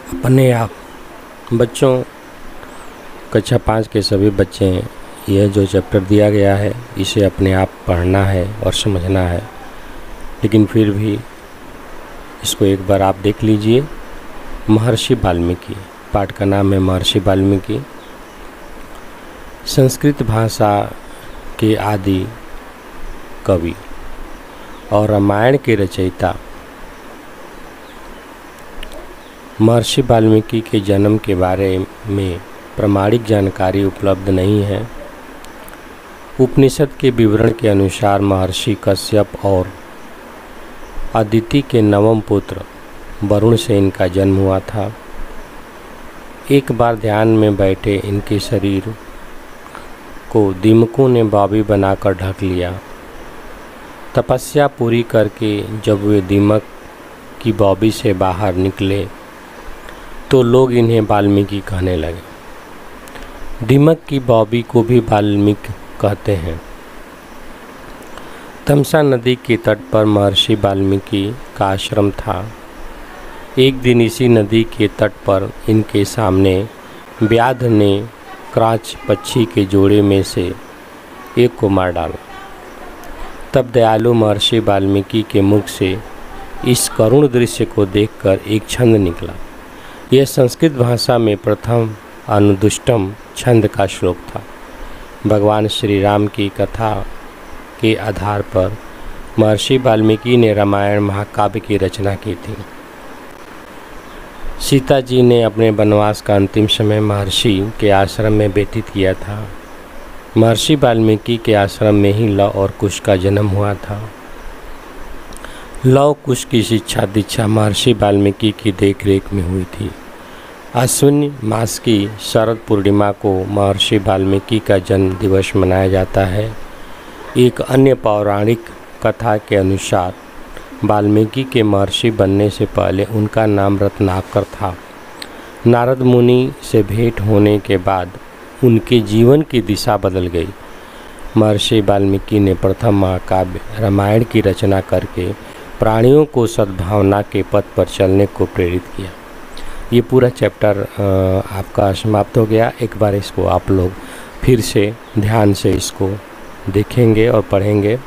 अपने आप बच्चों, कक्षा 5 के सभी बच्चे, यह जो चैप्टर दिया गया है इसे अपने आप पढ़ना है और समझना है। लेकिन फिर भी इसको एक बार आप देख लीजिए। महर्षि वाल्मीकि, पाठ का नाम है महर्षि वाल्मीकि। संस्कृत भाषा के आदि कवि और रामायण के रचयिता महर्षि वाल्मीकि के जन्म के बारे में प्रामाणिक जानकारी उपलब्ध नहीं है। उपनिषद के विवरण के अनुसार महर्षि कश्यप और अदिति के नवम पुत्र वरुण से इनका जन्म हुआ था। एक बार ध्यान में बैठे इनके शरीर को दीमकों ने बाबी बनाकर ढक लिया। तपस्या पूरी करके जब वे दीमक की बाबी से बाहर निकले तो लोग इन्हें वाल्मीकि कहने लगे। दीमक की बाबी को भी वाल्मीकि कहते हैं। तमसा नदी के तट पर महर्षि वाल्मीकि का आश्रम था। एक दिन इसी नदी के तट पर इनके सामने व्याध ने क्राच पक्षी के जोड़े में से एक को मार डाला। तब दयालु महर्षि वाल्मीकि के मुख से इस करुण दृश्य को देखकर एक छंद निकला। यह संस्कृत भाषा में प्रथम अनुदुष्टम छंद का श्लोक था। भगवान श्री राम की कथा के आधार पर महर्षि वाल्मीकि ने रामायण महाकाव्य की रचना की थी। सीता जी ने अपने वनवास का अंतिम समय महर्षि के आश्रम में व्यतीत किया था। महर्षि वाल्मीकि के आश्रम में ही लव और कुश का जन्म हुआ था। लव कुश की शिक्षा दीक्षा महर्षि वाल्मीकि की देखरेख में हुई थी। अश्विन मास की शरद पूर्णिमा को महर्षि वाल्मीकि का जन्म दिवस मनाया जाता है। एक अन्य पौराणिक कथा के अनुसार वाल्मीकि के महर्षि बनने से पहले उनका नाम रत्नाकर था। नारद मुनि से भेंट होने के बाद उनके जीवन की दिशा बदल गई। महर्षि वाल्मीकि ने प्रथम महाकाव्य रामायण की रचना करके प्राणियों को सद्भावना के पथ पर चलने को प्रेरित किया। ये पूरा चैप्टर आपका समाप्त हो गया। एक बार इसको आप लोग फिर से ध्यान से इसको देखेंगे और पढ़ेंगे।